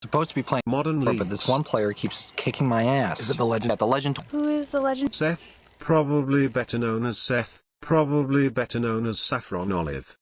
Supposed to be playing Modern but this one player keeps kicking my ass. Is it the legend? The legend. Who is the legend? Seth, probably better known as Seth, probably better known as Saffron Olive.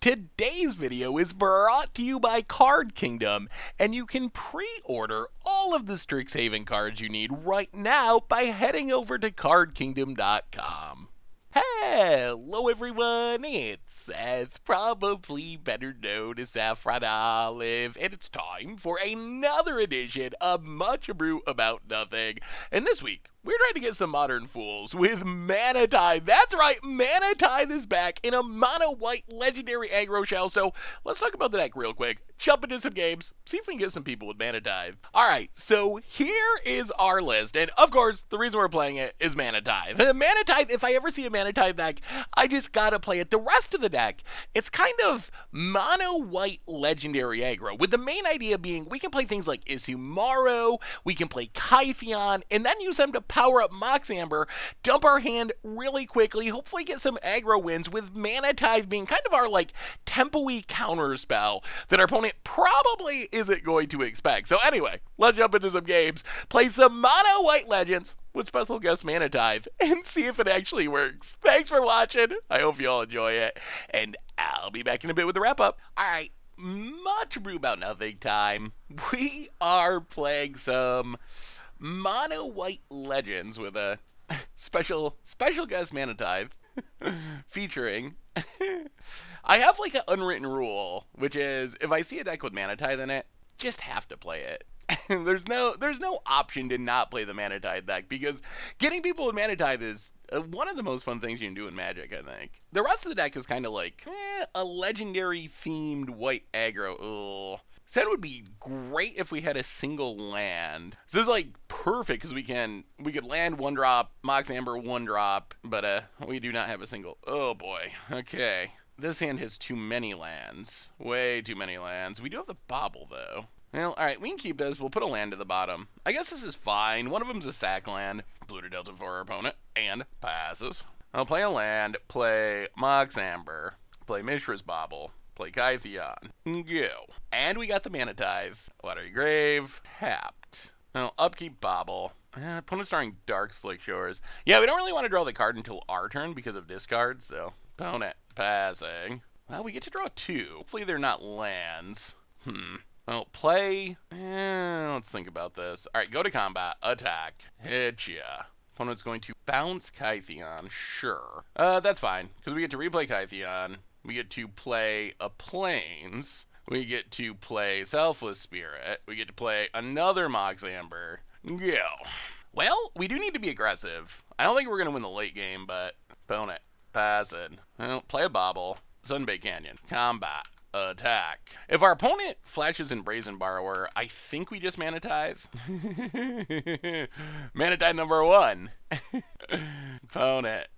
Today's video is brought to you by Card Kingdom, and you can pre-order all of the Strixhaven cards you need right now by heading over to cardkingdom.com. Hello everyone, it's Seth, probably better known as Saffron Olive, and it's time for another edition of Much Abrew About Nothing. And this week, we're trying to get some modern fools with Mana Tithe. That's right, Mana Tithe is back in a mono white legendary aggro shell. So let's talk about the deck real quick, jump into some games, see if we can get some people with Mana Tithe. Alright, so here is our list, and of course, the reason we're playing it is Mana Tithe. Mana Tithe, if I ever see a Mana Tithe deck, I just gotta play it. The rest of the deck, it's kind of mono white legendary aggro, with the main idea being we can play things like Isumaro, we can play Kytheon, and then use them to power up Mox Amber, dump our hand really quickly, hopefully get some aggro wins, with Mana Tithe being kind of our like tempo-y counter spell that our opponent probably isn't going to expect. So anyway, let's jump into some games, play some mono white legends with special guest Mana Tithe, and see if it actually works. Thanks for watching, I hope you all enjoy it, and I'll be back in a bit with the wrap up. Alright, much brew about nothing time. We are playing some mono white legends with a special guest Mana Tithe featuring I have like an unwritten rule, which is if I see a deck with Mana Tithe in it, just have to play it. there's no option to not play the Mana Tithe deck, because getting people with Mana Tithe is one of the most fun things you can do in Magic, I think. The rest of the deck is kind of like a legendary themed white aggro. Ugh. Said it would be great if we had a single land. So this is like perfect because we could land 1-drop, Mox Amber 1-drop, but we do not have a single. Oh boy. Okay. This hand has too many lands. Way too many lands. We do have the Bobble though. Well, alright, we can keep this. We'll put a land to the bottom. I guess this is fine. One of them's a sack land. Blue to Delta for our opponent. And passes. I'll play a land, play Mox Amber, play Mishra's Bobble, play Kytheon. Go. And we got the Mana Tithe. Watery Grave. Tapped. Now, upkeep Bobble. Opponent starting Dark Slick Shores. Yeah, we don't really want to draw the card until our turn because of discards, so opponent passing. Well, we get to draw 2. Hopefully they're not lands. Well, play. Let's think about this. Alright, go to combat. Attack. Hit ya. Opponent's going to bounce Kytheon. Sure. That's fine, because we get to replay Kytheon. We get to play a Plains. We get to play Selfless Spirit. We get to play another Mox Amber. Go. Well, we do need to be aggressive. I don't think we're going to win the late game, but opponent passing. Well, play a Bobble. Sunbait Canyon. Combat. Attack. If our opponent flashes in Brazen Borrower, I think we just Mana Tithe. Mana Tithe number 1. Opponent.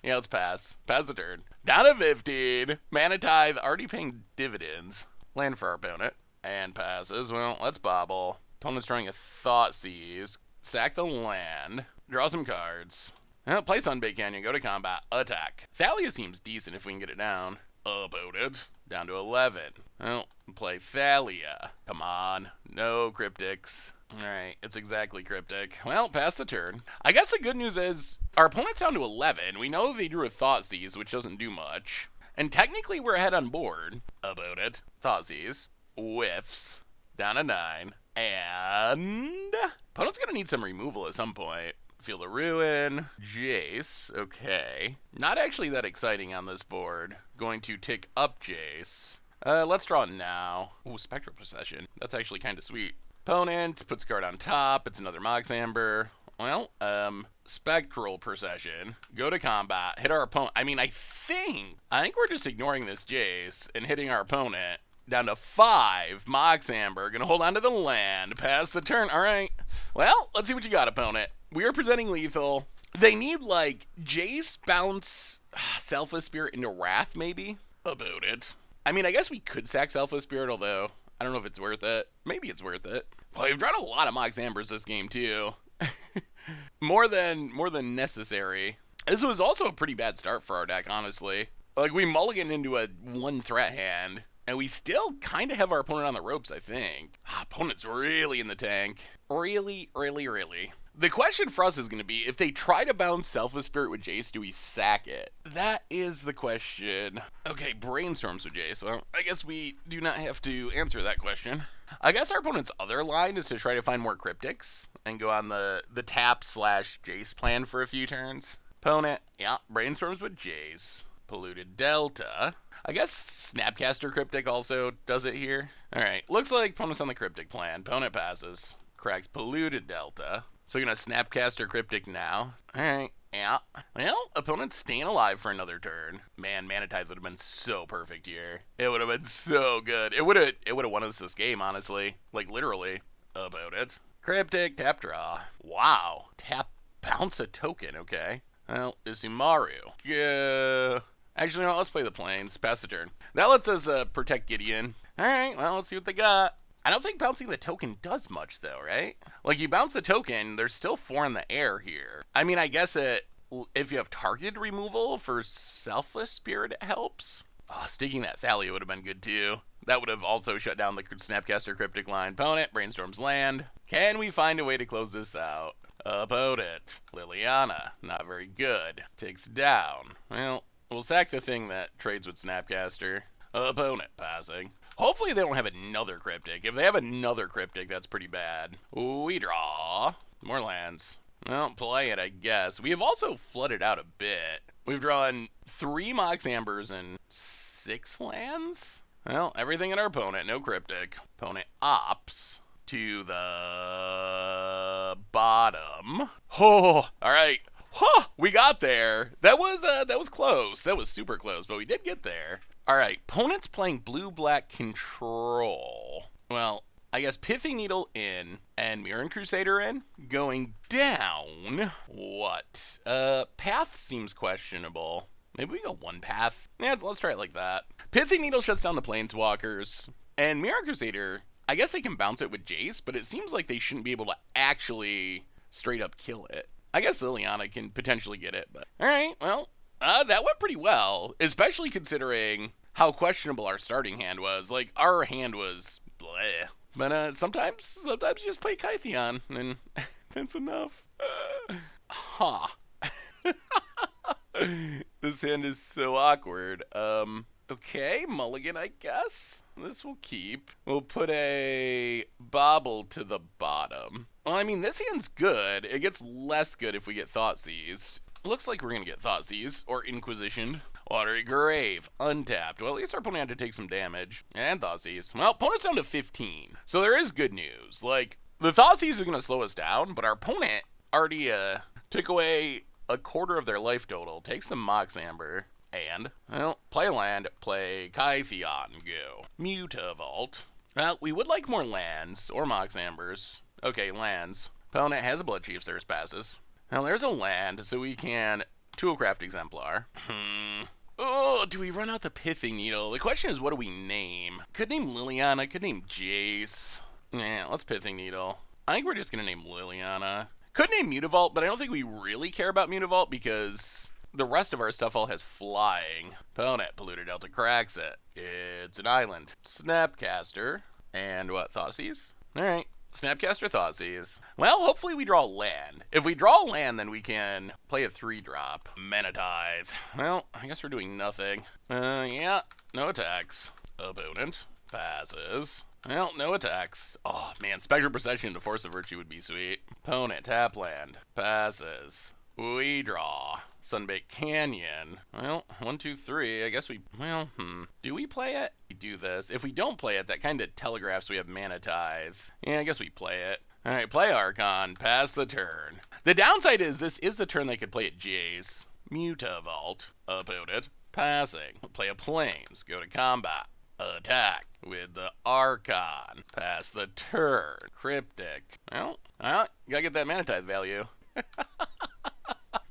Yeah, let's pass. Pass the turn. Down to 15. Mana Tithe already paying dividends. Land for our opponent. And passes. Well, let's Bobble. Opponent's drawing a Thoughtseize. Sack the land. Draw some cards. Well, play Sunbait Canyon. Go to combat. Attack. Thalia seems decent if we can get it down. About it. Down to 11. Well, play Thalia. Come on. No cryptics. Alright, it's exactly cryptic. Well, pass the turn. I guess the good news is our opponent's down to 11. We know they drew a Thoughtseize, which doesn't do much. And technically we're ahead on board. About it. Thoughtseize. Whiffs. Down to 9. And opponent's gonna need some removal at some point. Field of Ruin. Jace. Okay. Not actually that exciting on this board. Going to tick up Jace. Let's draw it now. Ooh, Spectral Procession. That's actually kind of sweet. Opponent puts card on top. It's another Mox Amber. Well, Spectral Procession. Go to combat. Hit our opponent. I mean, I think we're just ignoring this Jace and hitting our opponent. Down to 5. Mox Amber. Gonna hold on to the land. Pass the turn. Alright. Well, let's see what you got, opponent. We are presenting lethal. They need, like, Jace, bounce, Selfless Spirit into Wrath, maybe? About it. I mean, I guess we could sack Selfless Spirit, although I don't know if it's worth it. Maybe it's worth it. Well, we've drawn a lot of Mox Ambers this game, too. more than necessary. This was also a pretty bad start for our deck, honestly. Like, we mulligan into a 1-threat hand, and we still kind of have our opponent on the ropes, I think. Opponent's really in the tank. Really, really, really. The question for us is going to be, if they try to bounce Selfless Spirit with Jace, do we sack it? That is the question. Okay, Brainstorms with Jace. Well, I guess we do not have to answer that question. I guess our opponent's other line is to try to find more Cryptics and go on the tap/Jace plan for a few turns. Opponent, yeah, Brainstorms with Jace. Polluted Delta. I guess Snapcaster Cryptic also does it here. Alright, looks like opponent's on the Cryptic plan. Opponent passes. Cracks Polluted Delta. So we're gonna Snapcaster Cryptic now. Alright, yeah. Well, opponent's staying alive for another turn. Man, Mana Tithe would have been so perfect here. It would have been so good. It would have won us this game, honestly. Like, literally. About it. Cryptic, tap draw. Wow. Tap bounce a token, okay. Well, Isumaru. Yeah. Actually, no, let's play the planes. Pass the turn. That lets us protect Gideon. Alright, well, let's see what they got. I don't think bouncing the token does much, though, right? Like, you bounce the token, there's still 4 in the air here. I mean, I guess if you have targeted removal for Selfless Spirit, it helps. Oh, sticking that Thalia would have been good, too. That would have also shut down the Snapcaster Cryptic line. Opponent, Brainstorms land. Can we find a way to close this out? Opponent, Liliana, not very good. Takes down. Well, we'll sack the thing that trades with Snapcaster. Opponent, passing. Hopefully they don't have another Cryptic. If they have another Cryptic, that's pretty bad. We draw. More lands. Well, play it, I guess. We have also flooded out a bit. We've drawn 3 Mox Ambers and 6 lands? Well, everything in our opponent, no Cryptic. Opponent opts to the bottom. Oh, alright. Huh, we got there. That was close. That was super close, but we did get there. Alright, opponent's playing blue-black control. Well, I guess Pithy Needle in and Mirran Crusader in. Going down. What? Path seems questionable. Maybe we go 1 path. Yeah, let's try it like that. Pithy Needle shuts down the Planeswalkers. And Mirran Crusader, I guess they can bounce it with Jace, but it seems like they shouldn't be able to actually straight up kill it. I guess Liliana can potentially get it, but... Alright, well... that went pretty well, especially considering how questionable our starting hand was. Like, our hand was bleh. But sometimes you just play Kytheon, and that's enough. Huh. This hand is so awkward. Okay, mulligan, I guess. This will keep. We'll put a bobble to the bottom. Well, I mean, this hand's good. It gets less good if we get Thought Seized. Looks like we're going to get Thought Seized, or Inquisitioned. Watery Grave, untapped. Well, at least our opponent had to take some damage. And Thought Seized. Well, opponent's down to 15. So there is good news. Like, the Thought Seized is going to slow us down, but our opponent already took away a quarter of their life total. Take some Mox Amber. And, well, play land, play Kytheon, go. Mutavault. Well, we would like more lands, or Mox Ambers. Okay, lands. Opponent has a Bloodchief's Thirst passes. Now there's a land, so we can Toolcraft Exemplar. Oh, do we run out the Pithy Needle? The question is, what do we name? Could name Liliana, could name Jace. Yeah, let's Pithy Needle. I think we're just gonna name Liliana. Could name Mutavault, but I don't think we really care about Mutavault because the rest of our stuff all has flying. Opponent, Polluted Delta cracks it. It's an island. Snapcaster. And what, Thoughtseize? Alright. Snapcaster Thoughtseize. Well, hopefully we draw land. If we draw land, then we can play a 3-drop. Mana Tithe. Well, I guess we're doing nothing. Yeah, no attacks. Opponent passes. Well, no attacks. Oh, man, Spectral Procession to Force of Virtue would be sweet. Opponent, tap land. Passes. We draw. Sunbaked Canyon. Well, 1, 2, 3. I guess we... Well, do we play it? We do this. If we don't play it, that kind of telegraphs we have Mana Tithe. Yeah, I guess we play it. Alright, play Archon. Pass the turn. The downside is this is the turn they could play at Jace. Mutavault. Opponent. Passing. Play a Plains. Go to combat. Attack with the Archon. Pass the turn. Cryptic. Well, gotta get that Mana Tithe value.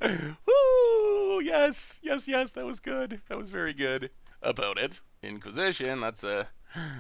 Woo! Yes, yes, yes, that was good. That was very good. Opponent. Inquisition. That's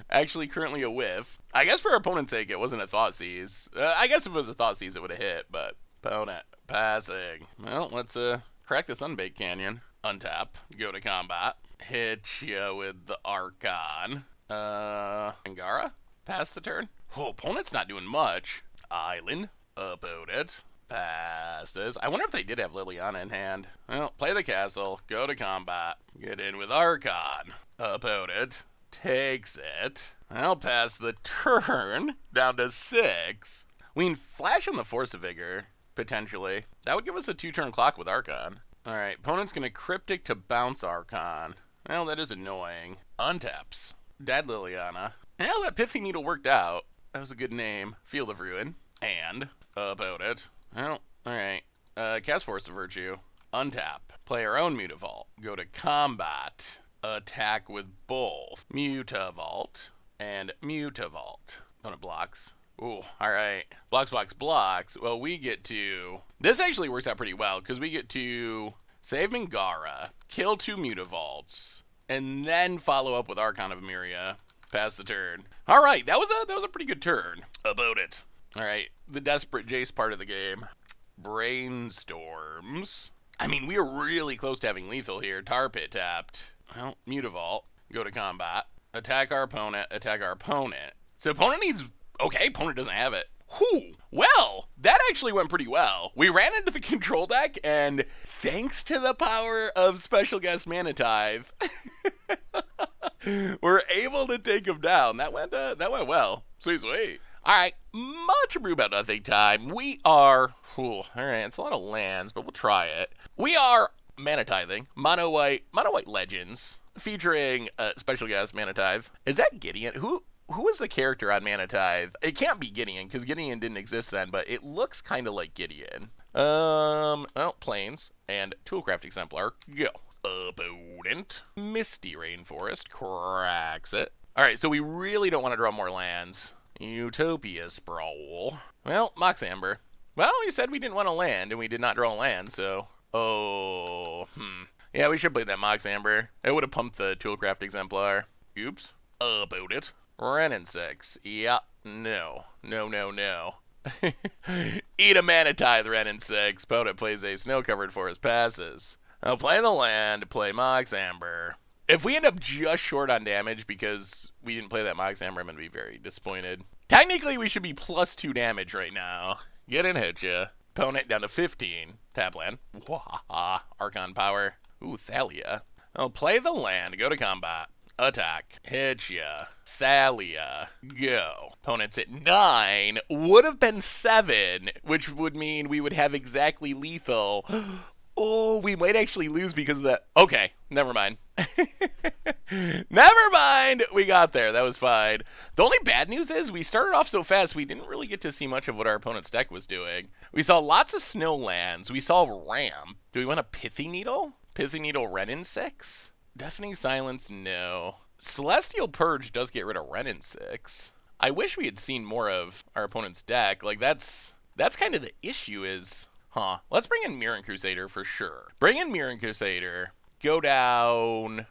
actually currently a whiff. I guess for our opponent's sake, it wasn't a Thoughtseize. I guess if it was a Thoughtseize, it would have hit, but opponent. Passing. Well, let's Crack the Sunbaked Canyon. Untap. Go to combat. Hit ya with the Archon. Angara? Pass the turn. Oh, opponent's not doing much. Island. About it. Passes. I wonder if they did have Liliana in hand. Well, play the castle. Go to combat. Get in with Archon. About it. Takes it. I'll pass the turn. Down to 6. We can flash on the Force of Vigor, potentially. That would give us a 2-turn clock with Archon. Alright, opponent's going to Cryptic to bounce Archon. Well, that is annoying. Untaps. Dead Liliana. Well, that Pithy Needle worked out. That was a good name. Field of Ruin. And, about it. Well, alright. Cast Force of Virtue. Untap. Play our own Mutavault. Go to combat. Attack with both Mutavault and Mutavault. Opponent blocks. Ooh, alright. Blocks, blocks, blocks. Well, we get to... This actually works out pretty well, because we get to save Mangara, kill 2 Mutavaults, and then follow up with Archon of Emeria. Pass the turn. Alright, that was a pretty good turn. About it. Alright, the Desperate Jace part of the game. Brainstorms. I mean, we are really close to having lethal here. Tar Pit tapped. Well, Mutavault. Go to combat. Attack our opponent. Attack our opponent. So opponent needs... Okay, opponent doesn't have it. Whew. Well, that actually went pretty well. We ran into the control deck, and thanks to the power of Special Guest Mana Tithe, we're able to take him down. That went well. Sweet, sweet. All right, much Abrew About Nothing time. We are... All right, it's a lot of lands, but we'll try it. We are Mana Tithing, Mono White Legends, featuring Special Guest Mana Tithe. Is that Gideon? Who is the character on Mana Tithe? It can't be Gideon, because Gideon didn't exist then, but it looks kind of like Gideon. Well, Plains and Toolcraft Exemplar. Go. Opponent. Misty Rainforest. Cracks it. All right, so we really don't want to draw more lands. Utopia Sprawl. Well, Mox Amber. Well, you said we didn't want to land, and we did not draw a land, so... Yeah, we should play that Mox Amber. It would have pumped the Toolcraft Exemplar. Oops. About it. Renin 6. Yeah. No. No. Eat a Mana Tithe, Renin 6. Opponent plays a snow-covered forest, passes. I'll play the land, play Mox Amber. If we end up just short on damage because we didn't play that Mox Amber, I'm going to be very disappointed. Technically, we should be +2 damage right now. Get in, hit ya. Opponent down to 15. Tap land. Wahaha. Archon power. Ooh, Thalia. I'll play the land, go to combat. Attack. Hit ya. Thalia. Go. Opponent's at 9. Would have been 7, which would mean we would have exactly lethal. Oh, we might actually lose because of that. Okay, never mind. Never mind. We got there. That was fine. The only bad news is we started off so fast we didn't really get to see much of what our opponent's deck was doing. We saw lots of snow lands. We saw Ramp. Do we want a Pithy Needle? Pithy Needle Renin 6? Deafening Silence, no. Celestial Purge does get rid of Renin 6. I wish we had seen more of our opponent's deck. Like, that's kind of the issue is... Let's bring in Mirran Crusader for sure. Bring in Mirran Crusader. Go down...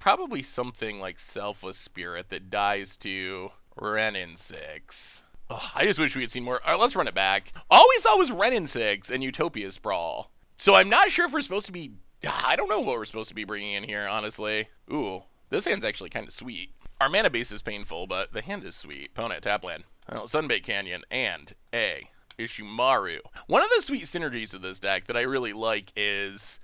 probably something like Selfless Spirit that dies to Renin 6. Ugh, I just wish we had seen more. All right, let's run it back. All we saw was Renin 6 and Utopia Sprawl. So I'm not sure if we're supposed to be... I don't know what we're supposed to be bringing in here, honestly. Ooh, this hand's actually kind of sweet. Our mana base is painful, but the hand is sweet. Opponent, tap land. Well, Sunbaked Canyon and a Ishimaru. One of the sweet synergies of this deck that I really like is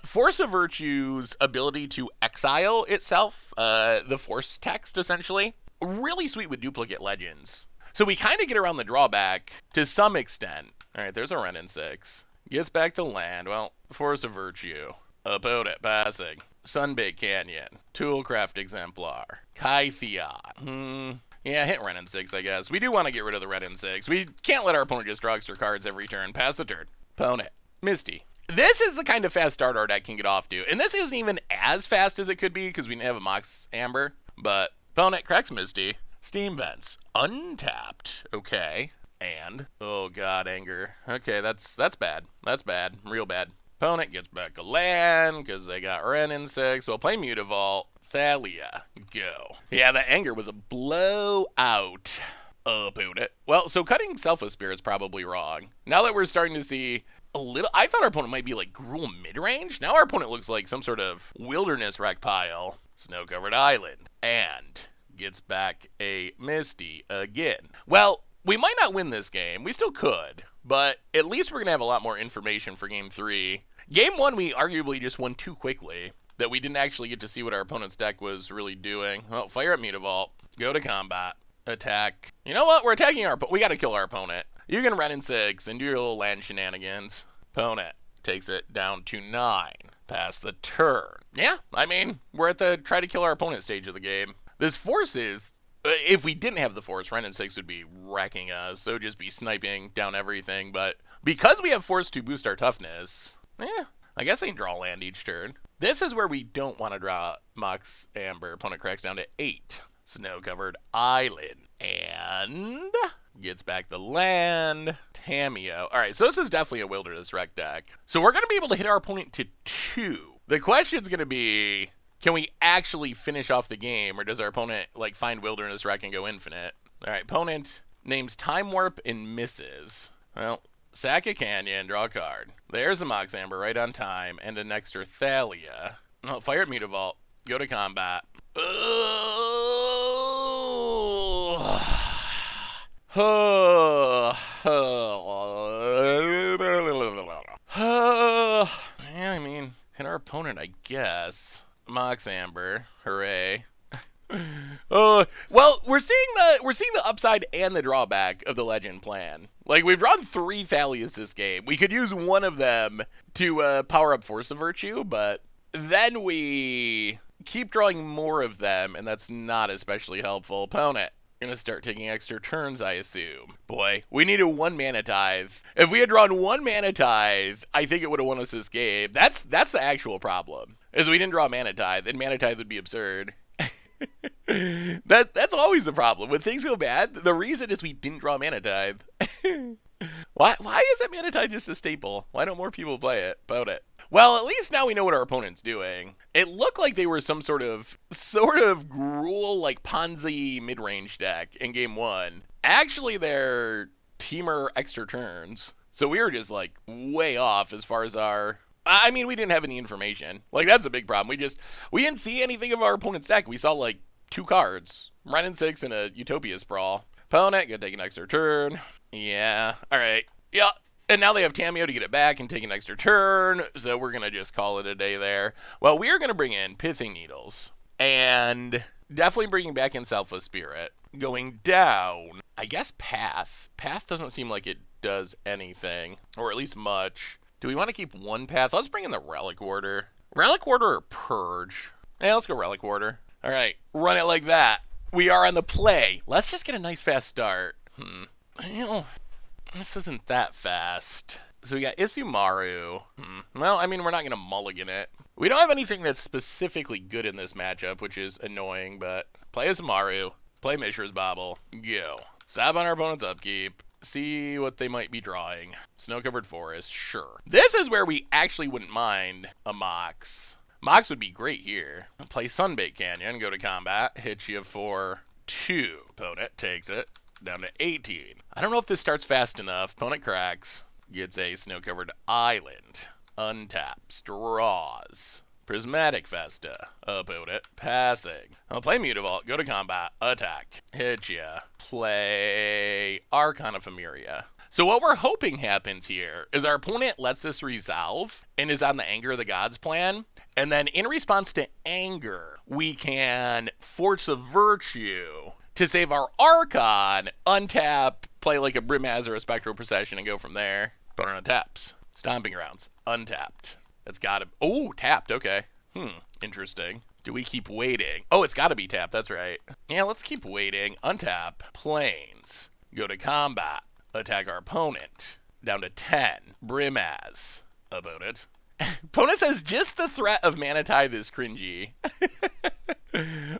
Force of Virtue's ability to exile itself, the Force text, essentially. Really sweet with duplicate legends. So we kind of get around the drawback to some extent. All right, there's a Renin 6. Gets back to land. Well, Force of Virtue. Opponent passing. Sunbaked Canyon. Toolcraft Exemplar. Kytheon. Yeah, hit Renin 6, I guess. We do want to get rid of the Renin 6. We can't let our opponent just draw extra cards every turn. Pass the turn. Opponent. Misty. This is the kind of fast start our deck can get off to. And this isn't even as fast as it could be because we didn't have a Mox Amber. But opponent cracks Misty. Steam Vents. Untapped. Okay. And, oh god, anger. Okay, that's bad. That's bad. Real bad. Opponent gets back a land because they got Renin 6. We'll play Mutavault. Thalia. Go. Yeah, the anger was a blowout. About it. Well, so cutting Selfless Spirit's probably wrong. Now that we're starting to see a little. I thought our opponent might be like Gruul mid-range. Now our opponent looks like some sort of wilderness wreck pile. Snow-covered island. And gets back a Misty again. Well, we might not win this game. We still could. But at least we're going to have a lot more information for Game 3. Game 1, we arguably just won too quickly that we didn't actually get to see what our opponent's deck was really doing. Oh, fire up Mutavault. Go to combat. Attack. You know what? We're attacking our opponent. We got to kill our opponent. You can run in 6 and do your little land shenanigans. Opponent takes it down to 9. Pass the turn. Yeah, I mean, we're at the try to kill our opponent stage of the game. This force is, if we didn't have the force, Ren and 6 would be wrecking us. So just be sniping down everything. But because we have force to boost our toughness, I guess I can draw land each turn. This is where we don't want to draw Mox Amber. Opponent cracks down to 8. Snow-covered island. And gets back the land. Tameo. All right, so this is definitely a wilderness wreck deck. So we're going to be able to hit our opponent to 2. The question's going to be, can we actually finish off the game, or does our opponent like find wilderness wreck and go infinite? All right, opponent names Time Warp and misses. Well, sack a canyon, draw a card. There's a Mox Amber right on time, and an extra Thalia. Oh, fire at Mutavault. Go to combat. Yeah, I mean, hit our opponent, I guess. Mox Amber, hooray. Well, we're seeing the upside and the drawback of the Legend plan. Like, we've drawn 3 Thalias this game. We could use one of them to power up Force of Virtue, but then we keep drawing more of them, and that's not especially helpful. Opponent gonna start taking extra turns, I assume. Boy, we need a 1 Mana Tithe. If we had drawn 1 Mana Tithe, I think it would have won us this game. That's the actual problem, is we didn't draw Mana Tithe, and Mana Tithe would be absurd. That's always the problem. When things go bad, the reason is we didn't draw Mana Tithe. Why is that Mana Tithe just a staple? Why don't more people play it? About it. Well, at least now we know what our opponent's doing. It looked like they were some sort of Gruul, like Ponzi mid-range deck in game 1. Actually, they're Teamer extra turns. So we were just like way off as far as our... I mean, we didn't have any information. Like, that's a big problem. We didn't see anything of our opponent's deck. We saw like 2 cards. Ren and 6 and a Utopia Sprawl. Opponent, gonna take an extra turn. Yeah, alright. Yeah. And now they have Tameo to get it back and take an extra turn, so we're going to just call it a day there. Well, we are going to bring in Pithing Needles, and definitely bringing back in Selfless Spirit. Going down, I guess Path. Path doesn't seem like it does anything, or at least much. Do we want to keep 1 Path? Let's bring in the Relic Warder. Relic Warder or Purge? Yeah, let's go Relic Warder. All right, run it like that. We are on the play. Let's just get a nice fast start. This isn't that fast. So we got Isumaru. Well, I mean, we're not going to mulligan it. We don't have anything that's specifically good in this matchup, which is annoying, but play Isumaru, play Mishra's Bauble, go. Stop on our opponent's upkeep, see what they might be drawing. Snow-covered forest, sure. This is where we actually wouldn't mind a Mox. Mox would be great here. Play Sunbait Canyon, go to combat, hit you for 2. Opponent takes it. Down to 18. I don't know if this starts fast enough. Opponent cracks. Gets a Snow-covered island. Untaps. Draws. Prismatic Vesta. Opponent passing. I'll play Mutavault. Go to combat. Attack. Hit ya. Play Archon of Emeria. So what we're hoping happens here is our opponent lets this resolve and is on the Anger of the Gods plan. And then in response to Anger, we can Force of Virtue to save our Archon, untap, play like a Brimaz or a Spectral Procession, and go from there. Opponent untaps. Stomping Grounds. Untapped. That's gotta... Oh, tapped. Okay. Interesting. Do we keep waiting? Oh, it's gotta be tapped. That's right. Yeah, let's keep waiting. Untap. Plains. Go to combat. Attack our opponent. Down to 10. Brimaz. Opponent. Opponent says just the threat of Mana Tithe is cringy.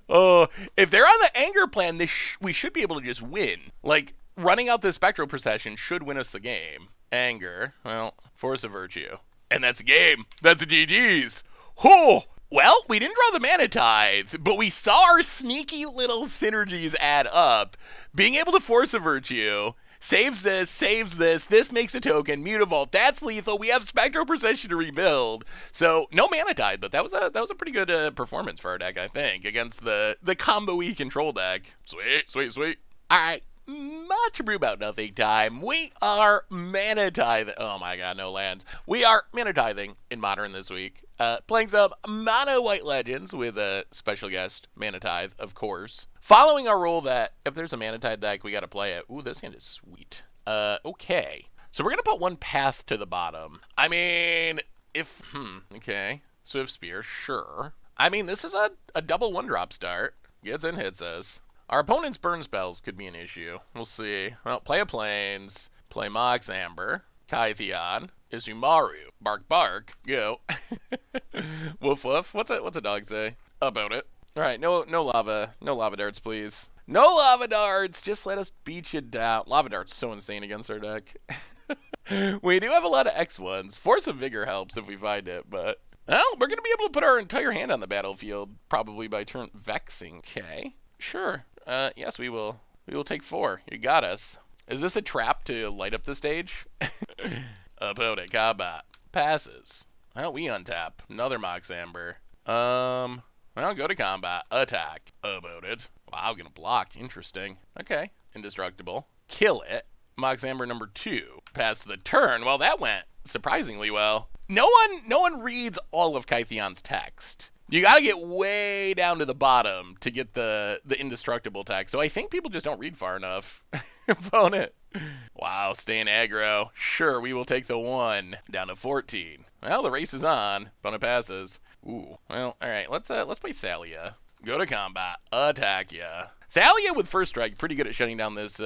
Oh, if they're on the Anger plan, we should be able to just win. Like, running out this Spectral Procession should win us the game. Anger, well, Force of Virtue. And that's a game. That's a GG's. Oh, well, we didn't draw the Mana Tithe, but we saw our sneaky little synergies add up. Being able to Force of Virtue, Saves this, saves this. This makes a token. Mutavault. That's lethal. We have Spectral Procession to rebuild. So no Mana Tithe, but that was a pretty good performance for our deck, I think, against the combo-y control deck. Sweet, sweet, sweet. All right. Much Abrew about nothing time. We are Mana Tithe. Oh my god, no lands. We are Mana Tithing in Modern this week. Playing some Mono White Legends with a special guest, Mana Tithe, of course. Following our rule that if there's a Mana Tithe deck, we gotta play it. Ooh, this hand is sweet. Okay. So we're gonna put one path to the bottom. I mean, okay. Swift Spear, sure. I mean, this is a double 1-drop start. Gets and hits us. Our opponent's burn spells could be an issue. We'll see. Well, play a Plains, play Mox Amber, Kytheon, Izumaru, Bark Bark, go. Woof woof. What's a dog say about it? All right, no lava darts, please. No lava darts. Just let us beat you down. Lava darts so insane against our deck. We do have a lot of X1s. Force of Vigor helps if we find it, but well, we're gonna be able to put our entire hand on the battlefield probably by turn vexing. Okay, sure. Yes, we will. We will take 4. You got us. Is this a trap to light up the stage? Opponent combat passes. Well, we untap another Mox Amber. Well, go to combat. Attack. Opponent. Wow, gonna block. Interesting. Okay. Indestructible. Kill it. Mox Amber number 2. Pass the turn. Well, that went surprisingly well. No one reads all of Kytheon's text. You gotta get way down to the bottom to get the indestructible text. So I think people just don't read far enough. Opponent. Wow, staying aggro. Sure, we will take the 1 down to 14. Well, the race is on. Opponent passes. Ooh. Well, all right. Let's play Thalia. Go to combat. Attack ya. Thalia with first strike, pretty good at shutting down this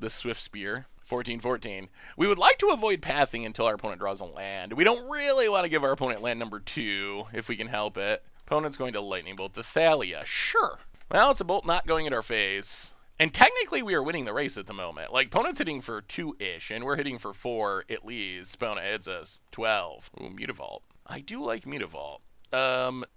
Swift Spear. 14-14. We would like to avoid pathing until our opponent draws a land. We don't really want to give our opponent land number 2 if we can help it. Opponent's going to Lightning Bolt the Thalia. Sure. Well, it's a bolt not going at our face. And technically, we are winning the race at the moment. Like, opponent's hitting for 2-ish, and we're hitting for 4 at least. Opponent hits us. 12. Ooh, Mutavault. I do like Mutavault.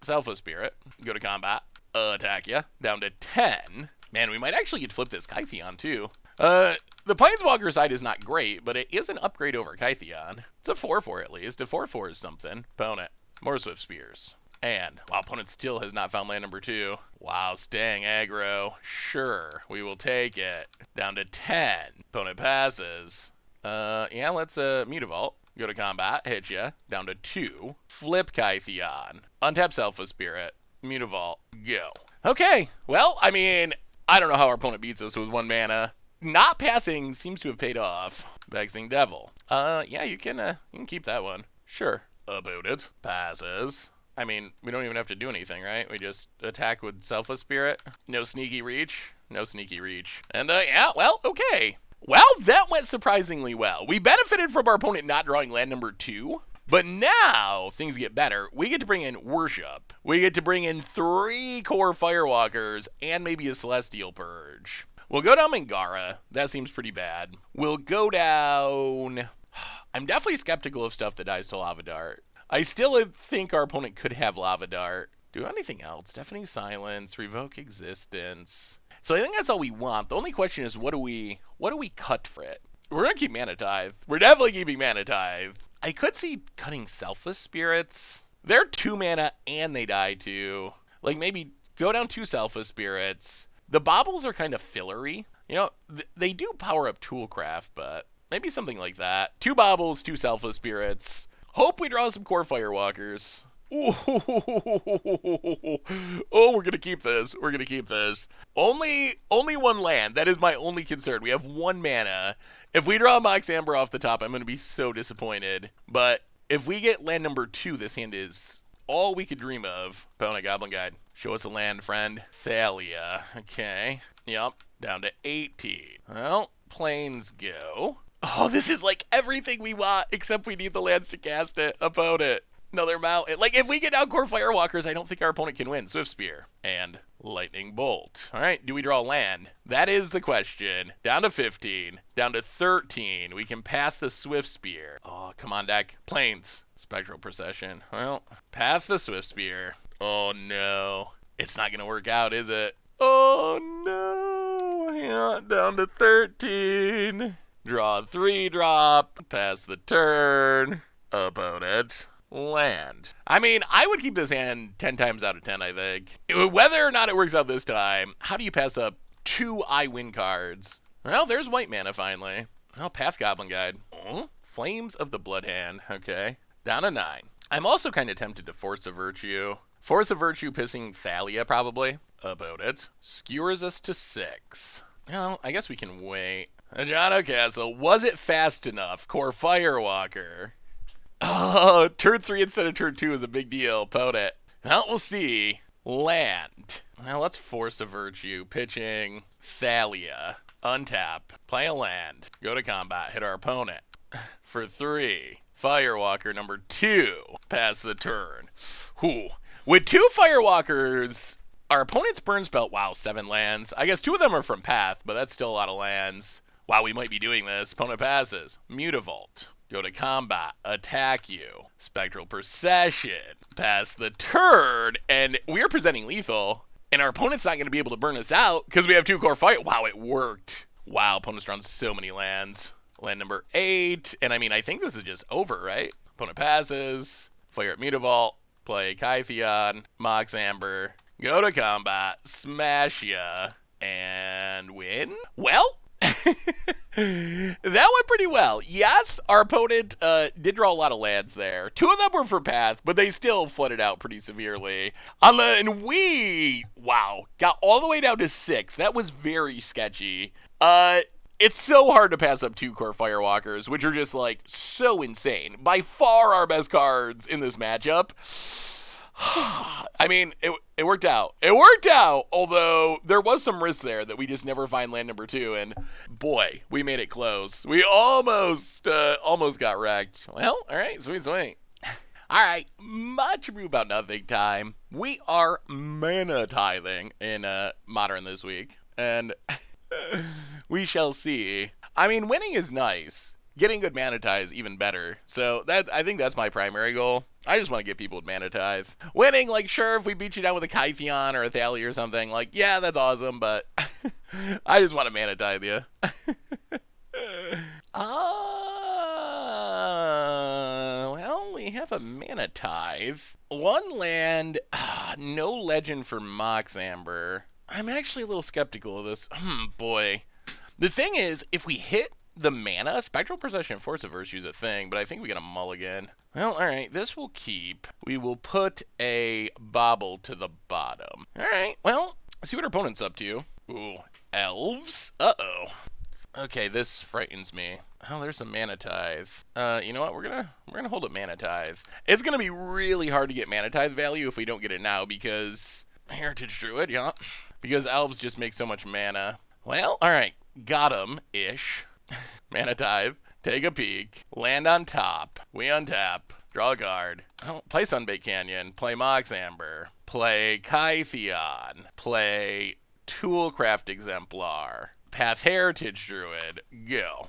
Selfless Spirit. Go to combat. Attack ya. Down to 10. Man, we might actually get to flip this Kytheon, too. The Planeswalker side is not great, but it is an upgrade over Kytheon. It's a 4-4 at least. A 4-4 is something. Opponent. More Swift Spears. And, wow, opponent still has not found land number 2. Wow, staying aggro. Sure, we will take it. Down to 10. Opponent passes. Yeah, let's Mutavault. Go to combat, hit ya. Down to 2. Flip Kytheon. Untap Selfless Spirit. Mutavault. Go. Okay, well, I mean, I don't know how our opponent beats us with 1 mana. Not pathing seems to have paid off. Vexing Devil. Yeah, you can keep that one. Sure. About it. Passes. I mean, we don't even have to do anything, right? We just attack with Selfless Spirit. No sneaky reach. No sneaky reach. And, yeah, well, okay. Well, that went surprisingly well. We benefited from our opponent not drawing land number 2. But now, things get better. We get to bring in Worship. We get to bring in 3 core Firewalkers and maybe a Celestial Purge. We'll go down Mangara. That seems pretty bad. We'll go down... I'm definitely skeptical of stuff that dies to Lava Dart. I still think our opponent could have Lava Dart. Do anything else? Deafening Silence, Revoke Existence. So I think that's all we want. The only question is, what do we cut for it? We're gonna keep Mana Tithe. We're definitely keeping Mana Tithe. I could see cutting Selfless Spirits. They're 2 mana and they die too. Like maybe go down 2 Selfless Spirits. The baubles are kind of fillery. You know, they do power up Toolcraft, but maybe something like that. 2 baubles, 2 Selfless Spirits. Hope we draw some core Firewalkers. Ooh. Oh, we're gonna keep this. We're gonna keep this. Only 1 land. That is my only concern. We have 1 mana. If we draw Mox Amber off the top, I'm gonna be so disappointed. But if we get land number 2, this hand is all we could dream of. Opponent Goblin Guide. Show us a land, friend. Thalia. Okay. Yep. Down to 18. Well, planes go. Oh, this is like everything we want, except we need the lands to cast it. Opponent. Another mountain. Like, if we get down core Firewalkers, I don't think our opponent can win. Swift Spear. And Lightning Bolt. All right, do we draw land? That is the question. Down to 15. Down to 13. We can path the Swift Spear. Oh, come on, deck. Plains. Spectral Procession. Well, path the Swift Spear. Oh, no. It's not going to work out, is it? Oh, no. Yeah, down to 13. Draw a 3-drop. Pass the turn. Opponent. Land. I mean, I would keep this hand 10 times out of 10, I think. Whether or not it works out this time, how do you pass up 2 I win cards? Well, there's white mana finally. Oh, Path Goblin Guide. Oh, Flames of the Blood Hand. Okay. Down to 9. I'm also kind of tempted to Force of Virtue. Force of Virtue pissing Thalia, probably. Opponent. Skewers us to 6. Well, I guess we can wait. Ajano Castle. Was it fast enough? Core Firewalker. Oh, turn 3 instead of turn 2 is a big deal. Opponent. Well, we'll see. Land. Well, let's Force of Virtue. Pitching Thalia. Untap. Play a land. Go to combat. Hit our opponent. For 3. Firewalker number 2. Pass the turn. Whew. With 2 Firewalkers, our opponent's burn spell. Wow, 7 lands. I guess 2 of them are from Path, but that's still a lot of lands. Wow, we might be doing this. Opponent passes. Mutavault. Go to combat, attack you, Spectral Procession, pass the turn, and we're presenting lethal, and our opponent's not going to be able to burn us out because we have 2 core fire. Wow, it worked. Wow, opponent's drawn so many lands. Land number 8, and I mean, I think this is just over, right? Opponent passes, fire at Mutavault, play Kytheon, Mox Amber, go to combat, smash ya, and win? Well, that went pretty well. Yes, our opponent did draw a lot of lands there. 2 of them were for Path, but they still flooded out pretty severely. And we, wow, got all the way down to 6. That was very sketchy. It's so hard to pass up 2 core Firewalkers, which are just like so insane. By far our best cards in this matchup. I mean, it worked out. It worked out, although there was some risk there that we just never find land number 2, and boy, we made it close. We almost got wrecked. Well, all right, sweet. All right, much ado about nothing time. We are mana tithing in Modern this week, and we shall see. I mean, winning is nice. Getting good Mana Tithe is even better. So I think that's my primary goal. I just want to get people with Mana Tithe. Winning, like, sure, if we beat you down with a Kytheon or a Thalia or something, like, yeah, that's awesome, but I just want to Mana Tithe you. Well, we have a Mana Tithe. 1 land, no legend for Mox Amber. I'm actually a little skeptical of this. Boy. The thing is, if we hit the mana, Spectral Procession and Force of Virtue is a thing, but I think we got a mulligan. Well, alright, this will keep. We will put a Bobble to the bottom. Alright, well, see what our opponent's up to. Ooh, Elves? Uh-oh. Okay, this frightens me. Oh, there's some Mana Tithe. You know what? We're gonna hold up Mana Tithe. It's gonna be really hard to get Mana Tithe value if we don't get it now because Heritage Druid, yeah. Because Elves just make so much mana. Well, alright, got him-ish. Mana Tithe, take a peek, land on top, we untap, draw a card, play Sunbait Canyon, play Mox Amber, play Kytheon, play Toolcraft Exemplar, Path Heritage Druid, go.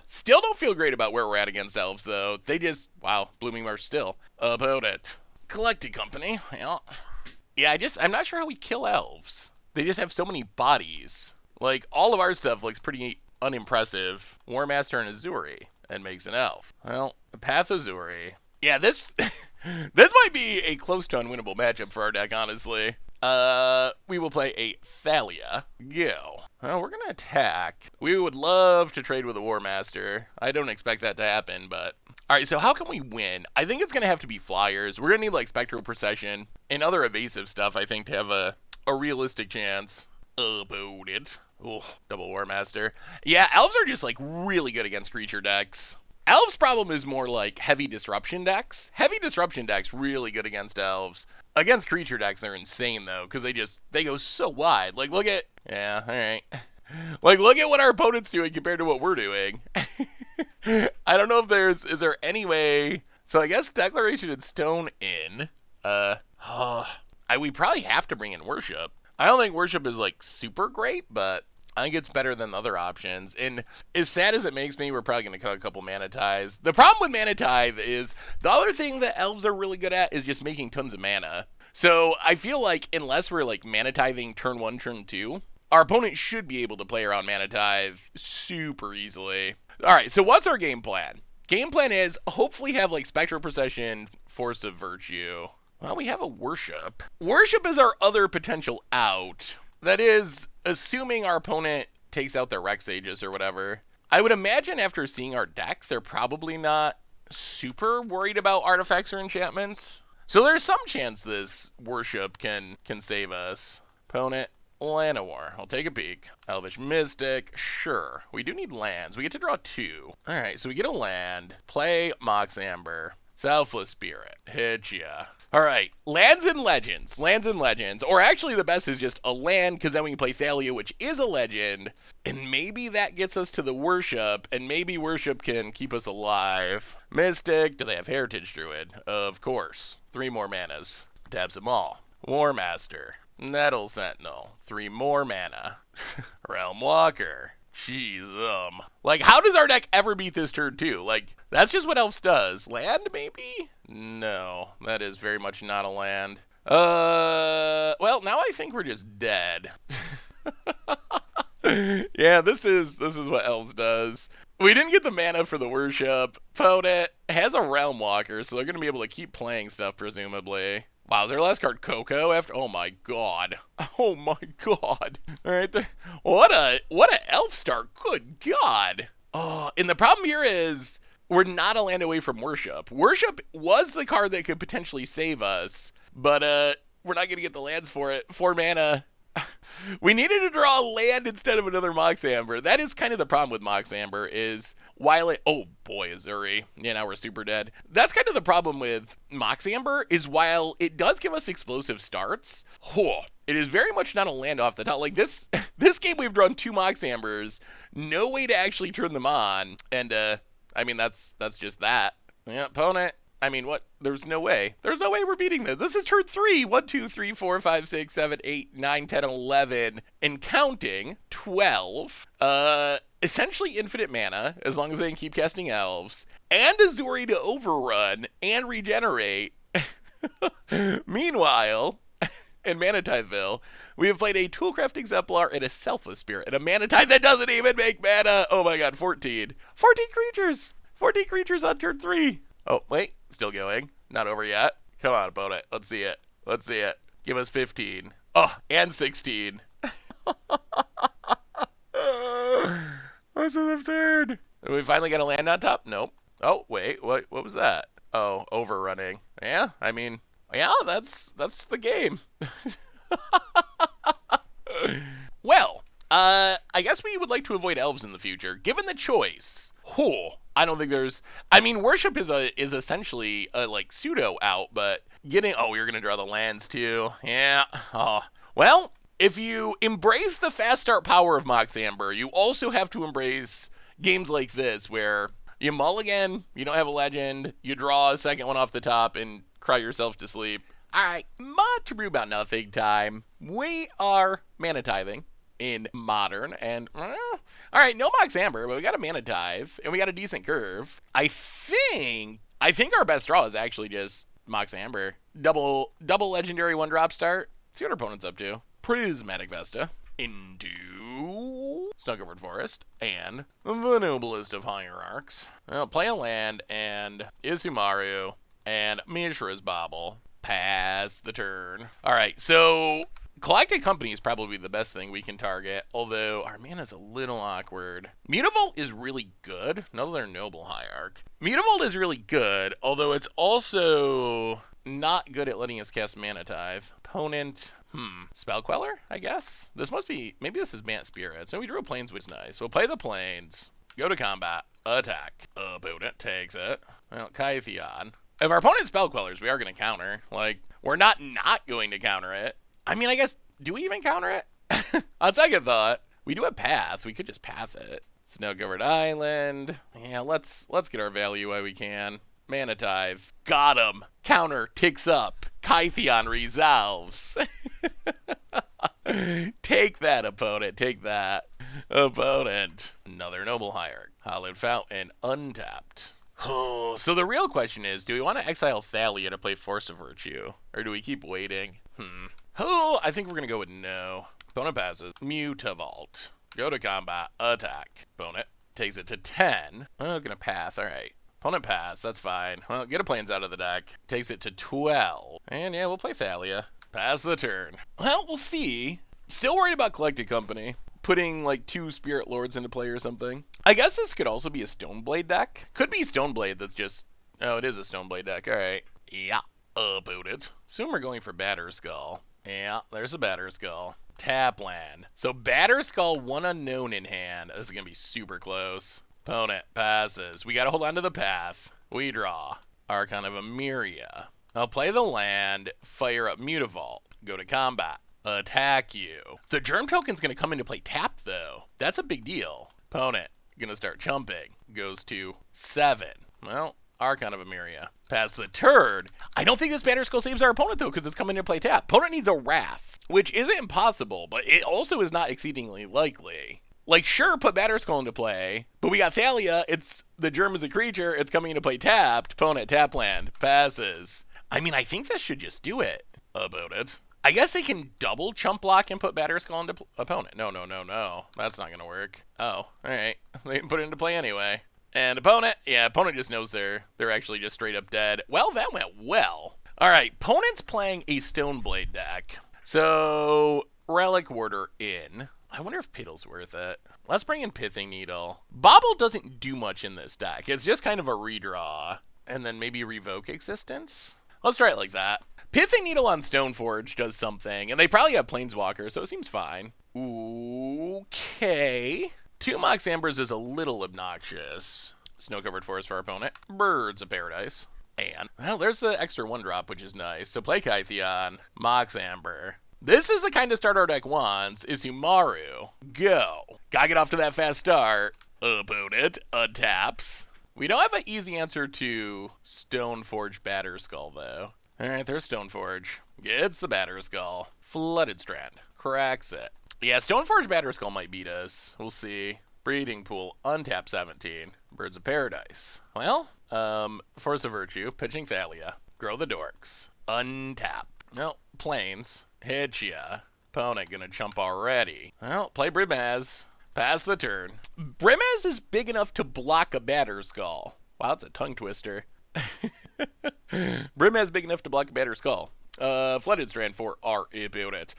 Still don't feel great about where we're at against Elves, though. They just, wow, Blooming Marsh still. Opponent. Collected Company, yeah, I'm not sure how we kill Elves. They just have so many bodies. Like, all of our stuff looks pretty unimpressive. War Master and Azuri, and makes an elf. Well, Path Azuri. Yeah, this this might be a close to unwinnable matchup for our deck, honestly. We will play a Thalia. Go. Well, we're gonna attack. We would love to trade with a War Master. I don't expect that to happen, but alright, so how can we win? I think it's gonna have to be flyers. We're gonna need like Spectral Procession and other evasive stuff, I think, to have a realistic chance. Opponent. Ooh, double War Master. Yeah, Elves are just like really good against creature decks. Elves' problem is more like heavy disruption decks. Heavy disruption decks really good against Elves. Against creature decks, they're insane though, because they go so wide. Like, look at, yeah, all right. Like, look at what our opponent's doing compared to what we're doing. I don't know if is there any way. So I guess Declaration and Stone in. We probably have to bring in Worship. I don't think Worship is like super great, but I think it's better than other options. And as sad as it makes me, we're probably going to cut a couple Mana Tithes. The problem with Mana Tithe is the other thing that Elves are really good at is just making tons of mana. So I feel like unless we're like Mana Tithing turn 1, turn 2, our opponent should be able to play around Mana Tithe super easily. All right, so what's our game plan? Game plan is hopefully have like Spectral Procession, Force of Virtue. Well, we have a Worship. Worship is our other potential out. That is, assuming our opponent takes out their Rex Aegis or whatever. I would imagine after seeing our deck, they're probably not super worried about artifacts or enchantments. So there's some chance this Worship can save us. Opponent, Llanowar. I'll take a peek. Elvish Mystic, sure. We do need lands. We get to draw 2. All right, so we get a land. Play Mox Amber. Selfless Spirit. Hit ya. All right, lands and legends. Lands and legends. Or actually the best is just a land, because then we can play Thalia, which is a legend. And maybe that gets us to the Worship, and maybe Worship can keep us alive. Mystic. Do they have Heritage Druid? Of course. 3 more manas. Taps them all. War Master. Nettle Sentinel. 3 more mana. Realm Walker. Jeez, like, how does our deck ever beat this turn 2? Like, that's just what Elves does. Land, maybe? No, that is very much not a land. Well, now I think we're just dead. Yeah, this is what Elves does. We didn't get the mana for the Worship. Opponent has a Realm Walker, so they're going to be able to keep playing stuff, presumably. Wow, is their last card Coco after? Oh my god. Oh my god. All right, what a elf start. Good god. Oh, and the problem here is we're not a land away from Worship. Worship was the card that could potentially save us, but we're not going to get the lands for it. 4 mana. We needed to draw a land instead of another Mox Amber. That is kind of the problem with Mox Amber is while it... Oh boy, Azuri. Yeah, now we're super dead. That's kind of the problem with Mox Amber is while it does give us explosive starts, it is very much not a land off the top. Like this game we've drawn 2 Mox Ambers, no way to actually turn them on. And I mean, that's just that. Yeah, opponent. I mean, what? There's no way. There's no way we're beating this. This is turn 3. 1, 2, 3, 4, 5, 6, 7, 8, 9, 10, 11, and counting 12. Essentially infinite mana, as long as they can keep casting elves, and Azuri to overrun and regenerate. Meanwhile, in Mana Titheville, we have played a Toolcraft Exemplar and a Selfless Spirit, and a Mana Tithe that doesn't even make mana. Oh my god, 14. 14 creatures! 14 creatures on turn 3. Oh, wait. Still going. Not over yet. Come on, opponent. Let's see it. Let's see it. Give us 15. Oh, and 16. This is absurd. Did we finally get a land on top? Nope. Oh, wait. What was that? Oh, overrunning. Yeah, I mean, yeah, that's the game. Well, I guess we would like to avoid elves in the future. Given the choice, I don't think there's... I mean, Worship is essentially a, like, pseudo out, but getting... Oh, you're going to draw the lands, too. Yeah. Oh. Well, if you embrace the fast start power of Mox Amber, you also have to embrace games like this, where you mulligan, you don't have a legend, you draw a second one off the top, and cry yourself to sleep. All right, much brew about nothing time. We are Mana Tithing in Modern, and all right, no Mox Amber, but we got a Mana Tithe, and we got a decent curve. I think our best draw is actually just Mox Amber. Double legendary 1-drop start. See what our opponent's up to. Prismatic Vesta into Snuggerford Forest and the Noblest of Hierarchs. Well, play a land and Isumaru and Mishra's Bauble. Pass the turn. All right, so Galactic Company is probably the best thing we can target, although our mana's a little awkward. Mutavault is really good. Another Noble Hierarch. Mutavault is really good, although it's also not good at letting us cast Mana Tithe. Opponent, Spell Queller, I guess? This must be, maybe this is Mant Spirits. And we drew a Plains, which is nice. We'll play the Plains, go to combat, attack. Opponent takes it. Well, Kytheon. If our opponent Spell Quellers, we are going to counter. Like, we're not going to counter it. I mean, I guess, do we even counter it? On second thought, we do have Path. We could just Path it. Snow-Covered Island. Yeah, let's get our value while we can. Mana Tithe. Got him. Counter ticks up. Kytheon resolves. Take that, opponent. Take that. Opponent. Another Noble Hierarch. Hallowed Fountain. Untapped. Oh, so the real question is, do we want to exile Thalia to play Force of Virtue? Or do we keep waiting? Oh, I think we're going to go with no. Opponent passes. Mutavault. Go to combat. Attack. Opponent takes it to 10. Oh, gonna path. All right. Opponent pass. That's fine. Well, get a plains out of the deck. Takes it to 12. And yeah, we'll play Thalia. Pass the turn. Well, we'll see. Still worried about Collected Company. Putting like 2 Spirit Lords into play or something. I guess this could also be a Stoneblade deck. Could be Stoneblade that's just... Oh, it is a Stoneblade deck. All right. Yeah. About it. Assume we're going for Batterskull. Yeah, there's a Batterskull. Tap land. So Batterskull, 1 unknown in hand. This is going to be super close. Opponent passes. We got to hold on to the path. We draw. Archon of Emeria. I'll play the land. Fire up Mutavault. Go to combat. Attack you. The Germ token's going to come into play tap, though. That's a big deal. Opponent going to start chumping. Goes to 7. Well, Archon of Emeria. Pass the turn. I don't think this Batterskull saves our opponent, though, because it's coming into play tap. Opponent needs a Wrath, which isn't impossible, but it also is not exceedingly likely. Like, sure, put Batterskull into play, but we got Thalia. It's the Germ is a creature. It's coming into play tapped. Opponent tap land. Passes. I mean, I think this should just do it. About it. I guess they can double chump block and put Batterskull into opponent. No. That's not going to work. Oh, all right. They can put it into play anyway. And opponent, yeah, opponent just knows they're actually just straight up dead. Well, that went well. All right, opponent's playing a Stoneblade deck. So, Relic Warder in. I wonder if Piddle's worth it. Let's bring in Pithing Needle. Bobble doesn't do much in this deck. It's just kind of a redraw. And then maybe Revoke Existence? Let's try it like that. Pithing Needle on Stoneforge does something, and they probably have Planeswalker, so it seems fine. Okay. 2 Mox Ambers is a little obnoxious. Snow-covered forest for our opponent. Birds of Paradise. And, well, there's the extra 1-drop, which is nice. So play Kytheon, Mox Amber. This is the kind of start our deck wants, is Umaru. Go. Gotta get off to that fast start. Opponent, taps. We don't have an easy answer to Stoneforge Batterskull, though. Alright, there's Stoneforge. Gets the Batterskull. Flooded Strand. Cracks it. Yeah, Stoneforge Batterskull might beat us. We'll see. Breeding Pool. Untap 17. Birds of Paradise. Well, Force of Virtue. Pitching Thalia. Grow the Dorks. Untap. No, Plains. Hit ya. Opponent gonna chump already. Well, play Brimaz. Pass the turn. Brimaz is big enough to block a Batterskull. Wow, that's a tongue twister. Brimaz big enough to block a Batterskull. Flooded Strand for our opponent.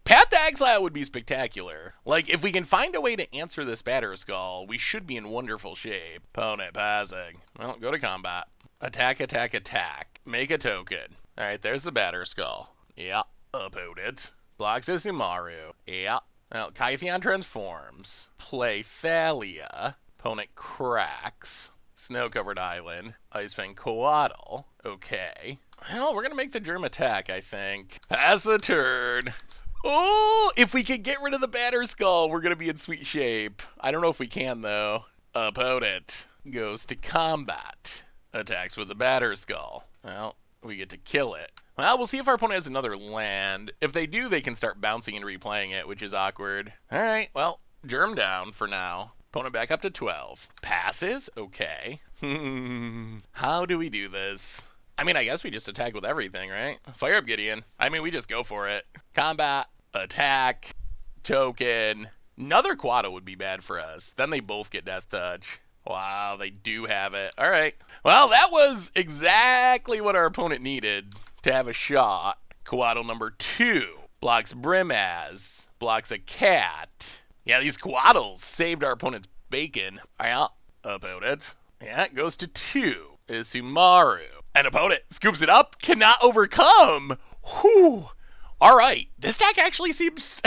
Path to Exile would be spectacular. Like, if we can find a way to answer this Batterskull, we should be in wonderful shape. Opponent passing. Well, go to combat. Attack, attack, attack. Make a token. Alright, there's the Batterskull. Yeah. Opponent. Blocks this Umaru. Yeah. Well, Kytheon transforms. Play Thalia. Opponent cracks. Snow-covered island. Icefang Coatl. Okay. Well, we're gonna make the Germ attack, I think. Pass the turn. Oh, if we can get rid of the Batterskull, we're gonna be in sweet shape. I don't know if we can, though. Opponent goes to combat. Attacks with the Batterskull. Well, we get to kill it. Well, we'll see if our opponent has another land. If they do, they can start bouncing and replaying it, which is awkward. All right, well, Germ down for now. Opponent back up to 12. Passes? Okay. How do we do this? I mean, I guess we just attack with everything, right? Fire up Gideon. I mean, we just go for it. Combat, attack, token. Another Quado would be bad for us. Then they both get Death Touch. Wow, they do have it. All right. Well, that was exactly what our opponent needed to have a shot. Coatl number 2 blocks Brimaz, blocks a cat. Yeah, these Coatls saved our opponent's bacon. Yeah, opponent. Yeah, it goes to 2. Is Umaru. And opponent scoops it up, cannot overcome. Whew. All right, this deck actually seems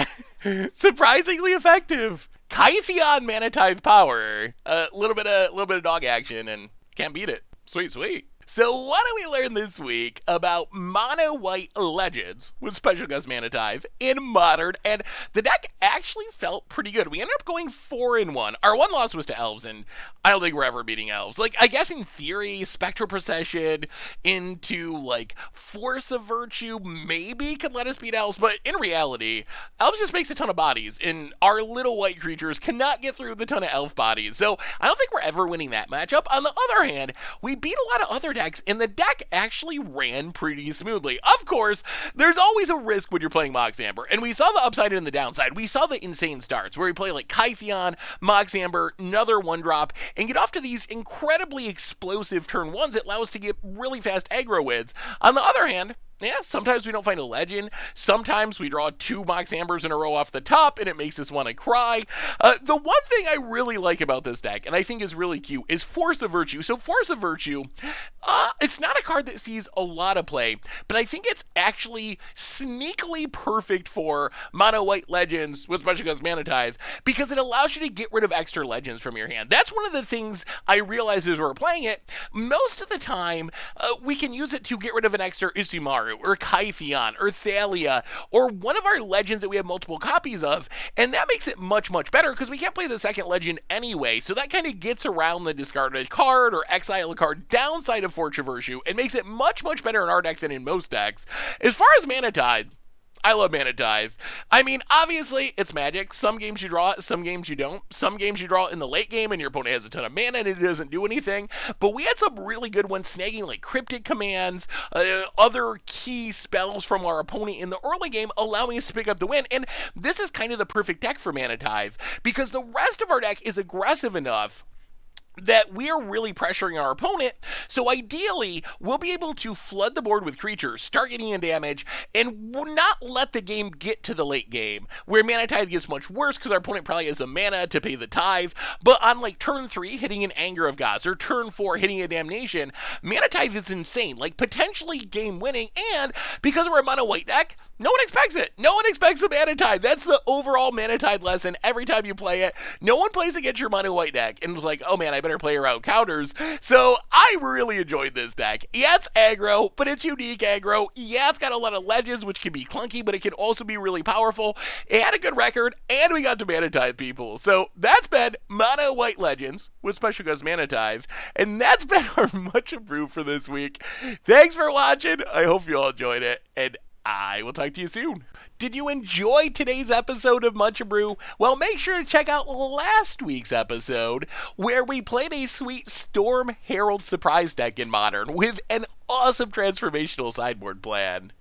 surprisingly effective. Kytheon Mana Tithe power, a little bit of dog action, and can't beat it. Sweet, sweet. So what do we learn this week about Mono White Legends with Special Guest Mana Tithe in Modern? And the deck actually felt pretty good. We ended up going 4-1. Our one loss was to Elves, and I don't think we're ever beating Elves. Like, I guess in theory, Spectral Procession into, like, Force of Virtue maybe could let us beat Elves, but in reality, Elves just makes a ton of bodies, and our little white creatures cannot get through the ton of Elf bodies. So I don't think we're ever winning that matchup. On the other hand, we beat a lot of other decks, and the deck actually ran pretty smoothly. Of course, there's always a risk when you're playing Mox Amber, and we saw the upside and the downside. We saw the insane starts, where we play like Kytheon, Mox Amber, another 1-drop, and get off to these incredibly explosive turn 1s that allow us to get really fast aggro wins. On the other hand, yeah, sometimes we don't find a legend. Sometimes we draw 2 Mox Ambers in a row off the top, and it makes us want to cry. The one thing I really like about this deck, and I think is really cute, is Force of Virtue. So Force of Virtue, it's not a card that sees a lot of play, but I think it's actually sneakily perfect for mono white legends, especially because Mana Tithe, because it allows you to get rid of extra legends from your hand. That's one of the things I realized as we're playing it. Most of the time, we can use it to get rid of an extra Isumaru, or Kytheon, or Thalia, or one of our legends that we have multiple copies of, and that makes it much, much better because we can't play the second legend anyway, so that kind of gets around the discarded card or exile a card downside of Force of Virtue and makes it much, much better in our deck than in most decks. As far as Mana Tithe, I love Mana Tithe. I mean, obviously, it's Magic. Some games you draw it, some games you don't. Some games you draw it in the late game and your opponent has a ton of mana and it doesn't do anything. But we had some really good ones snagging like Cryptic Commands, other key spells from our opponent in the early game, allowing us to pick up the win. And this is kind of the perfect deck for Mana Tithe because the rest of our deck is aggressive enough that we are really pressuring our opponent, so ideally, we'll be able to flood the board with creatures, start getting in damage, and not let the game get to the late game, where Mana Tithe gets much worse because our opponent probably has the mana to pay the tithe, but on like turn 3, hitting an Anger of Gods, or turn 4, hitting a Damnation, Mana Tithe is insane, like potentially game-winning, and because we're a mono-white deck, no one expects it. No one expects a Mana Tithe. That's the overall Mana Tithe lesson every time you play it. No one plays against your mono-white deck, and was like, oh man, I better play around counters. So I really enjoyed this deck. Yeah, it's aggro, but it's unique aggro. Yeah, it's got a lot of legends, which can be clunky, but it can also be really powerful. It had a good record, and we got to Mana Tithe people. So that's been Mono White Legends with Special Guest Mana Tithe, and that's been our Much Abrew for this week. Thanks for watching. I hope you all enjoyed it, and I will talk to you soon. Did you enjoy today's episode of Much Abrew? Well, make sure to check out last week's episode where we played a sweet Storm Herald surprise deck in Modern with an awesome transformational sideboard plan.